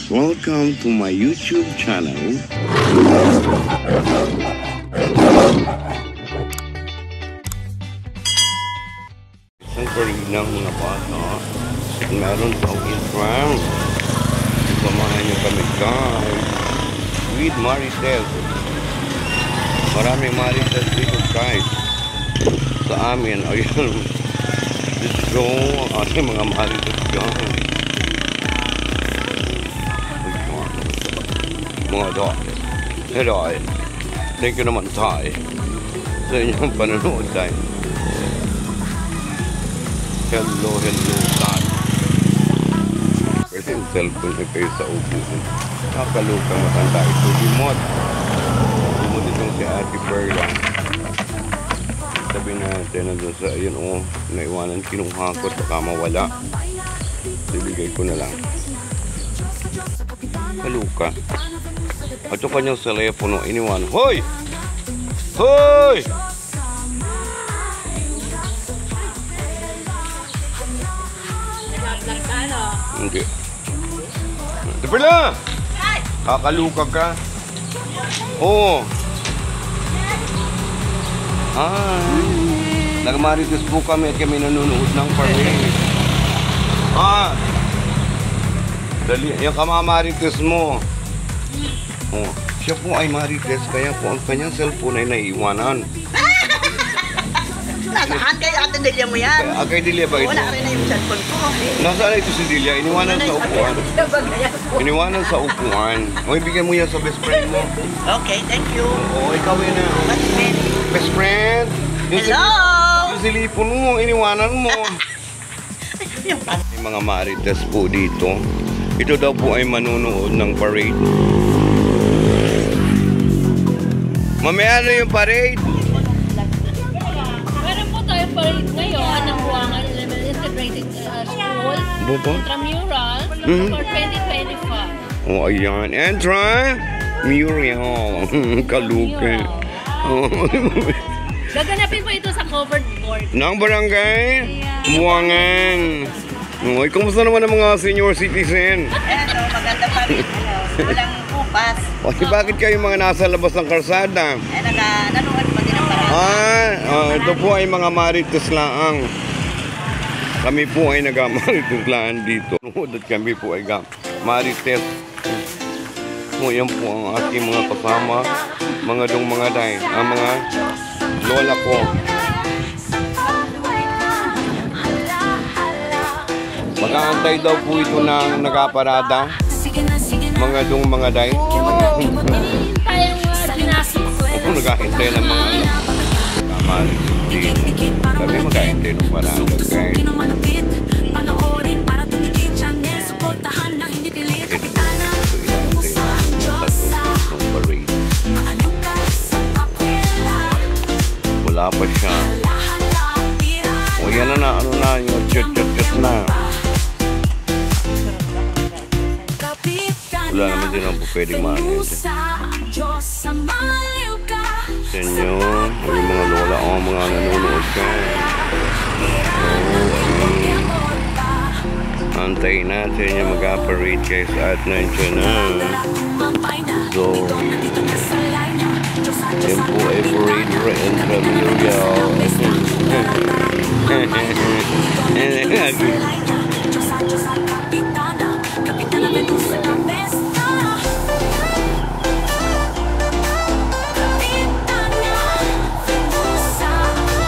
Welcome to my YouTube channel. Isang karinang mga bata. Meron sa Instagram. Samahan niyo kami guys. With Marites. Maraming Marites dito guys. Sa amin. Ayun. Dito ang ating mga Marites guys. Mga dahil. Hello. Thank you naman tayo sa inyong panonood tayo. Hello tayo. Kasi yung cellphone niya kayo sa upo. Nakalukang matanda ito. Dimod itong si Ate Perla. Sabi natin nandun sa ayun o. Naiwanan kinuha ko. Baka mawala. Ibigay ko na lang. Kaluka. At yung kanyang telepono iniwan. Hoy! Hoy! Hindi. Dapila! Kakaluka ka? Oo. Nagmarites po kami at kami nanonood ng parade. Dali, yung kamamarites mo. Oh, siya po ay marites, kaya po ang kanyang cellphone ay naiiwanan. Nasaan kay Ate Delia mo yan? Kay Delia ba ito? Wala rin na yung cellphone ko. Nasaan ito si Delia? Iniwanan sa upuan. Iniwanan sa upuan. O, ibigyan mo yan sa best friend mo. Okay, thank you. Oo, ikaw yun na. Best friend. Best friend? Hello! Yung silipon mo, iniwanan mo. Yung mga marites po dito. Ito daw po ay manunood ng parade. Mamaya na yung parade. Meron po tayo parade ngayon ng Buangan Integrated School. Intramural for 2025. Oh, ayan. Entra Mural. Kaluke. Gaganapin po ito sa covered board. Ng barangay Buangan. Oy, kumusta naman ang mga senior citizen? Hello, maganda pa rin. Walang kupas. Oy, bakit kayo mga nasa labas ng kalsada? Nanonood pa din ang parada. Ito po ay mga marites laang. Kami po ay nag-marites laang dito. At kami po ay marites. Yan po ang aking mga kasama. Mga dong mga day. Ang mga lola ko. Mag-aantay daw po ito ng nagaparada. Mga dong mga day. Ako nag-aantay ng mga marites dito. Kami mag-aantay ng parada guys. Wala pa siya. O yan na ano na, yung chat na. Wala naman din ang pwedeng maanit. Sa inyo, yung mga lola o mga nanonood ka. Antayin natin yung mag-operate guys at nandiyan na. So, yan po ay parade intramural.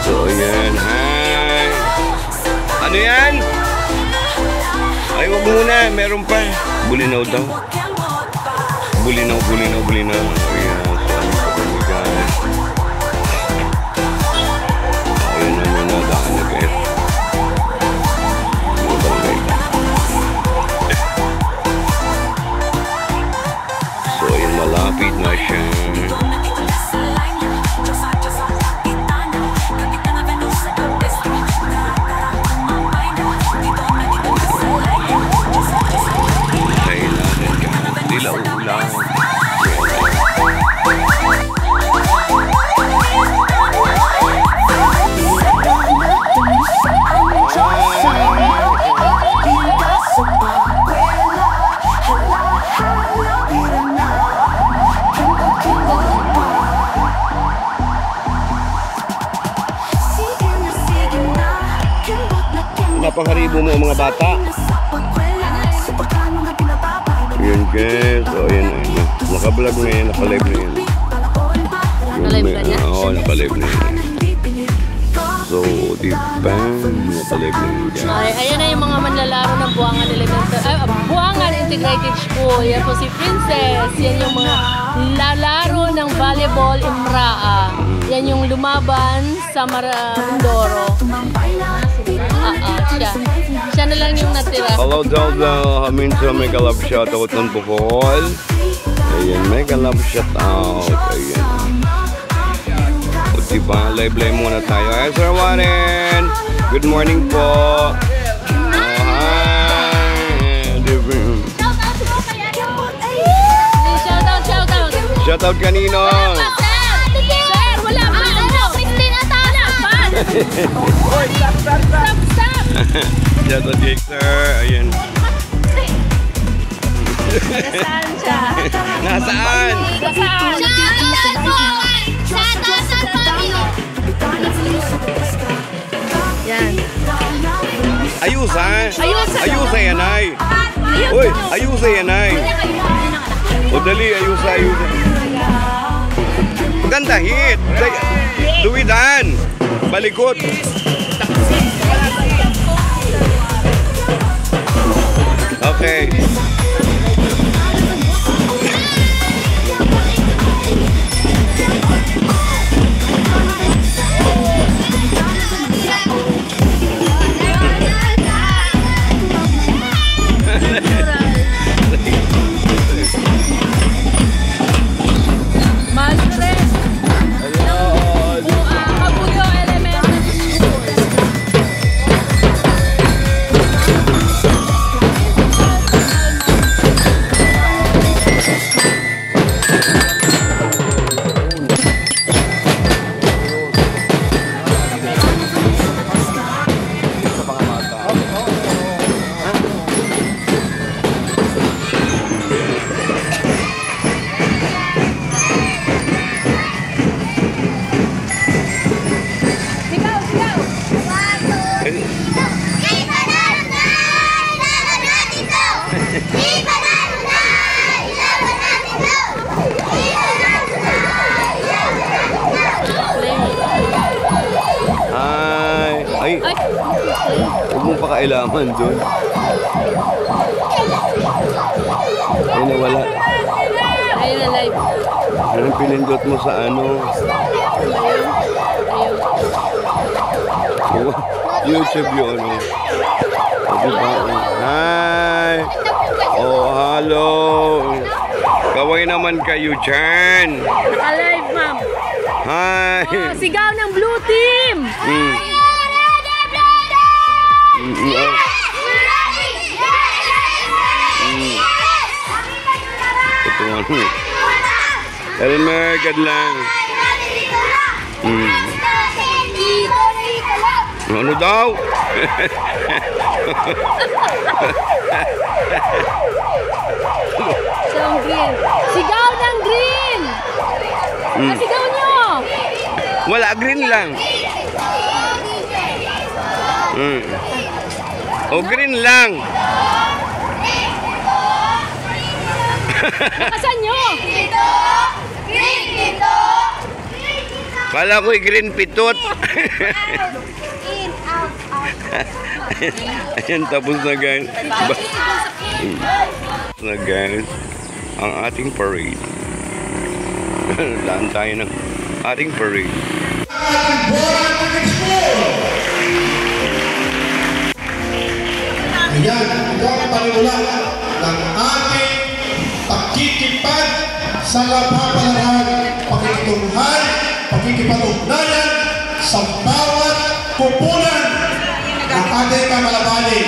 So yan, hi. Ano yan? Ay, wag muna, meron pa. Bulinaw daw. Bulinaw. Ayan, so ano pa kami guys. Ayun na muna, daan na guys. So ayun, malapit na siya. Dilaw ulang. pangharibo mo ang mga bata. Ayan guys. So ayan. Naka-vlog na yan. Naka-live na yan. Naka-live ka niya? Oo, naka-live na yan. So, di ba? Naka-live na yan guys. Ay, ayan na yung mga manlalaro ng Buangan Integrated School. Yan po si Princess. Yan yung mga lalaro ng volleyball Imraa. Yan yung lumaban sa Mindoro. Siya. Siya na lang yung natira. Hello daw hamin sa Mega Love Shoutout ng Bukol. Ayan, Mega Love Shoutout. Ayan. O diba, live muna tayo. Hey, Sir Warren! Good morning po. Shoutout. Shoutout kanino? Sir, wala pa. Christine Atala. Stop. Shoutout kay Sir. Ayan. Nasaan siya? Nasaan? Yan. Ayusa. Ayusa. Ayusa yan ay. Uy, ayusa yan ay. O dali, ayusa. Ganda hit. Duwidan. Balikot. Okay. Huwag mong pakailaman doon. Ay, nawala. Ayun na live. Anong pinindot mo sa ano? Ayun. YouTube yun, ano? Diba? Hi! Oh, hello! Kaway naman kayo dyan! Naka-live, ma'am. Hi! Oh, sigaw ng blue team! Ito ano? Elmer, gad lang. Ano daw? Sigaw ng green! Sigaw ng green! Sigaw nyo! Wala, green lang. O, green lang. Nakasan nyo! Kala ko'y green pitot. Ayan, tapos na guys. Na guys, ang ating parade. Laan tayo ng ating parade. Ayan, ito ang panimula ng ating pagkikipad sa kapapalaran, pakikitunghan, pakikipag-ugnayan sa bawat kupunan ng ating kamalabali.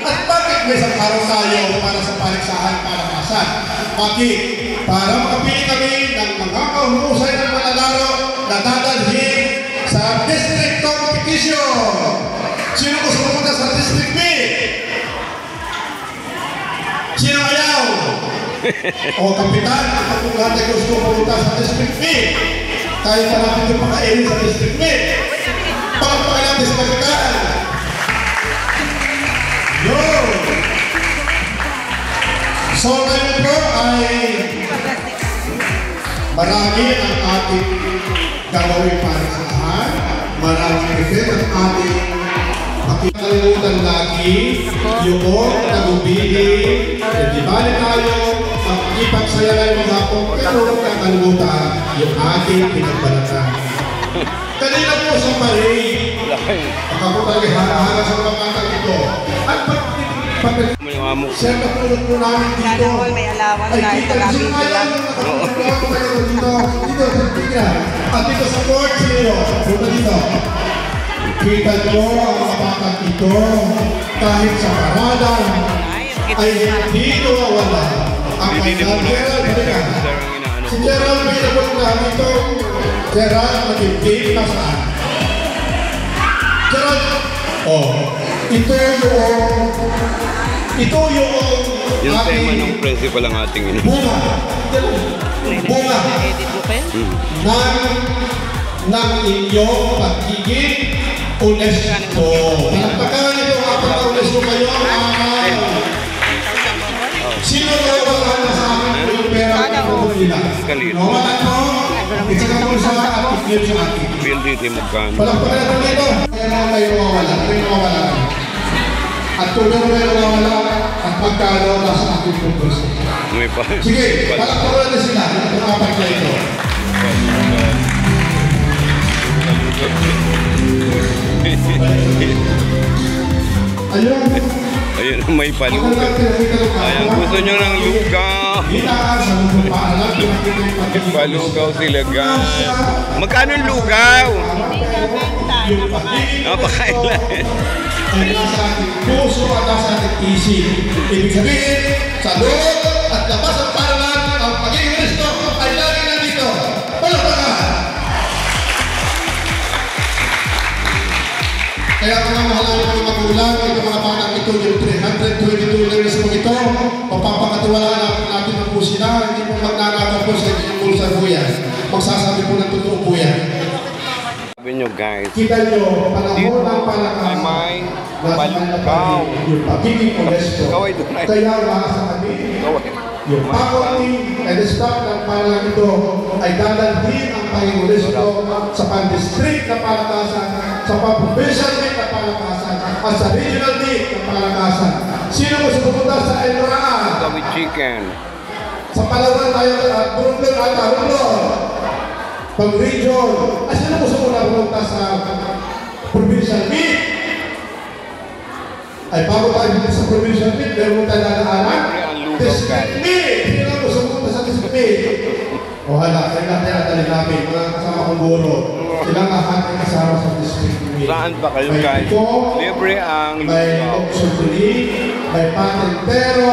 At bakit may isang araw tayo para sa paligsahan palakasan? Bakit? Para makapili kami ng mga kahusay ng manlalaro na dadalhin sa district competition. Sino gusto pumunta sa district B? Sino ayaw? O kapitan, kung natin gusto pumunta sa district B, tayo pa natin yung pakainin sa district B. Palagpakan natin sa kapitan. Yun! So ngayon po ay marami ang ating gagawin para sa lahat. Maraming event ang ating makikalimutan lagi yung nagubili. Di bali tayo ang ipagsaya ng mga hapon, pero huwag kakalimutan yung ating pinagbalatan. Kanina po sa parade, baka po talaga hahara sa mga batang ito. At May amo. siya napulot po namin dito. Sana all may alawan Ay, kahit kita, kami sino sila. ayaw yung nakatulog ako kayo dito? Dito, dito. At dito sa court, sino? Punta dito. Kita nyo ang mga batang ito. Kahit sa parada, ay hindi nawawala. Ang Hindi mo kanyang Gerald, halika. sir ang inaano Si ko. Gerald, may nabot na dito. Gerald, matipid na saan? Gerald, ito yung Yung tema ating ng principal ang ating ina. bunga. Bunga ng inyong pagiging honesto. Palakpakan ito ang apat na honesto kayo. Sino nawawala na sa akin po yung pera ng pupunta nila? Nawawala ko, isa mo sa at i-flip sa akin. PLDT magkano? Palakpakan natin dito. Kaya naman kayo nawawala. Kayo nawawala. At kung meron kayo nawawala, at magkano nasa aking pupunta. May pa. Sige, palakpakan natin sila. Itong apat na ito. Ayun. Ayun, may palugaw. Ayan, gusto nyo ng lugaw. Palugaw sila, guys. Magkano yung lugaw? Napakailan. Ay nasa ating puso at nasa ating isip. Ibig sabihin, sa loob at labas ng paralan, ang pagiging Kristo ay lagi nandito. Palakpakan! Kaya mga mahalaman ng mga magulang, itong mga batang ito, yung 322 learners mo ito, mapapakatiwalaan natin ang po sila, hindi po magnanakaw po sa inyong bulsa po yan. Magsasabi po ng totoo po yan. Sabi nyo, guys. Kita nyo, panahon Dito ng palakasan, ay may nasa palugaw. yung pagiging honesto. Kaway doon ay. Kaya mga sa kami, yung faculty and staff ng palang ito ay dadalhin ang pagiging honesto sa pan-district na palakasan, sa pan-provincial meet na palakasan, at sa regional meet na palakasan. Sino mo sa pupunta sa Enraa? With chicken. Sa Palawan tayo at Brooklyn at Arulon. Pag-region, ay sino mo sa pupunta sa provincial meet? Ay bago tayo dito sa provincial meet, meron mo tayo dadaanan? District meet! Sino mo sa pupunta sa district meet? O hala, kaya natin natin namin, mga kasama kong guro, silang lahat ay kasama sa district meet. Saan ba kayo, May guys? ito, Libre ang may lugaw. opsotuli, may patentero,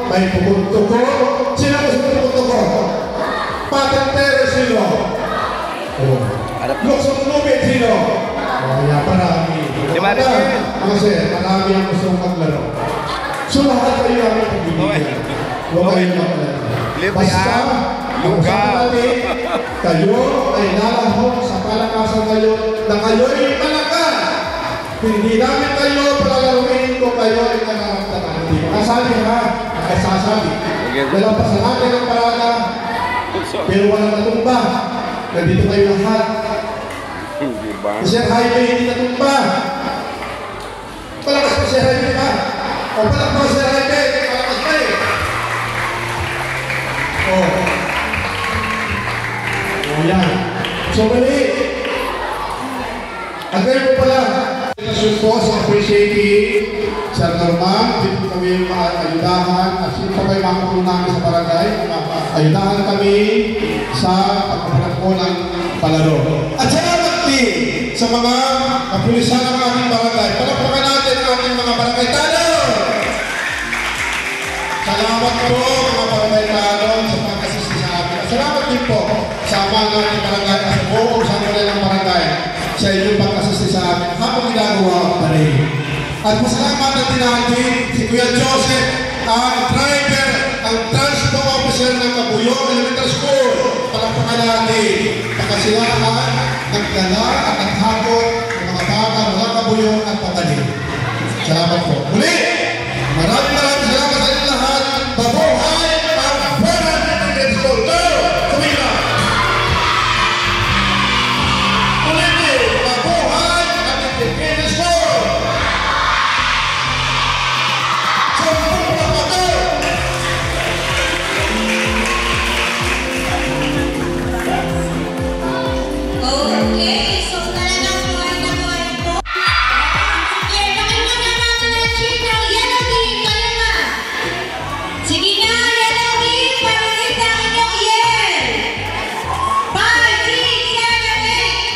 may pupuntuko. Sino mo sa pupuntuko? Patentero sino? Luksong lubid sino? Yan, marami. Di ba rin yun? Kasi marami ang gusto maglaro. So lahat kayo ang pagbibigyan. Huwag kayo maglaro. Libre Basta, ang ang lugaw. usapan natin, kayo ay lalahok sa palakasan kayo na kayo'y malakas. Hindi namin kayo palalaruin kung kayo ay nararamdaman. Hindi makasabi ha, nakasasabi. Dalampasan natin ang parada, pero walang natumba. Nandito kayo lahat. Di ba? Si Sir Jaime hindi natumba. Palakas pa Sir Jaime, di ba? O palakas pa Sir Jaime, palakas pa eh. O yan. So mali. Agay mo pala. Kasyon po sa appreciating Sir Norman, dito kami maayudahan at sino pa kayo makakulong namin sa barangay. Ayudahan kami sa pagpapalag po ng palaro. At salamat din sa mga kapulisan ng ating barangay. Palakpakan natin ang ating mga barangay talon. Salamat po mga barangay talon sa pagkasisi sa atin. At salamat din po sa mga ating barangay at sa buong sanggol ng barangay sa inyong pagkasisi sa amin habang ginagawa pa rin. At masalamatan din natin si Kuya Joseph, ang driver, ang transport officer ng Kabuyong Elementary School. Palakpakan natin. Pakasilahan, nagdala at naghapon ng mga bata mula Kabuyong at pabalik. Salamat po. Muli! Maraming salamat sa inyo lahat. Mabuhay ang Buangan Integrated School. Go! Kumina! Ulitin, mabuhay ang Integrated School! Sampung pagpapatay! Okay, so talagang buhay na buhay po. Okay, pakinggan na natin ang chika. Yellow team, kayo na. Sige na, yellow team, pamilita ang inyong yell. 5, 6, 7, 8.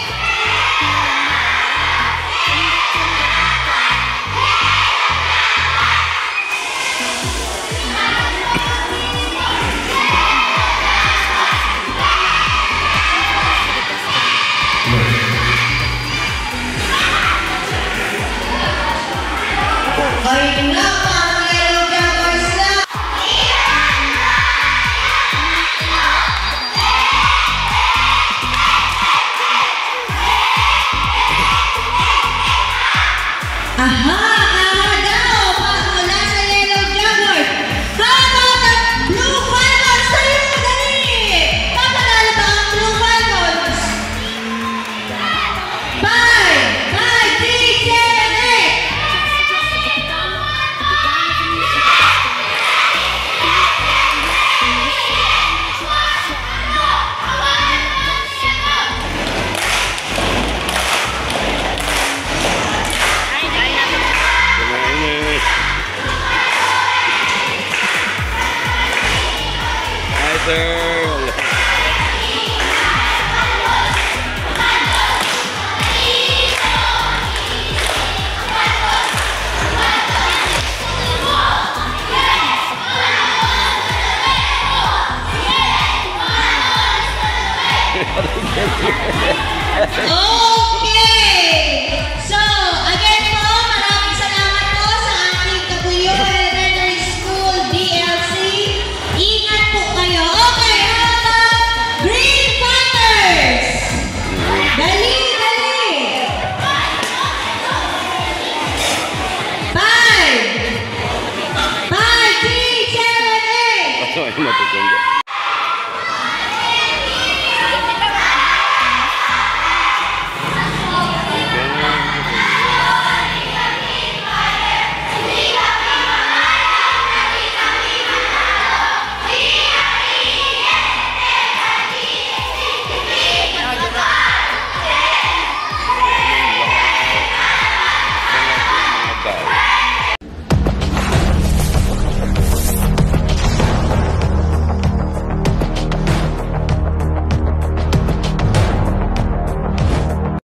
Ay, na, mga yellow jumpers na. Aha, daw, mula sa yellow jumpers. How about the blue falcons? Tayo mo, dali. Papanalo ba ang blue falcons? 5, 6, 7, 8. Kumainit. Hi, sir. Okay! So, again po, maraming salamat po sa ating Kabuyo Elementary School DLC. Ingat po kayo. Okay, how about Green Panthers? Dali, dali! 5, 5, 6, 7, 8. Ay, matutunggo.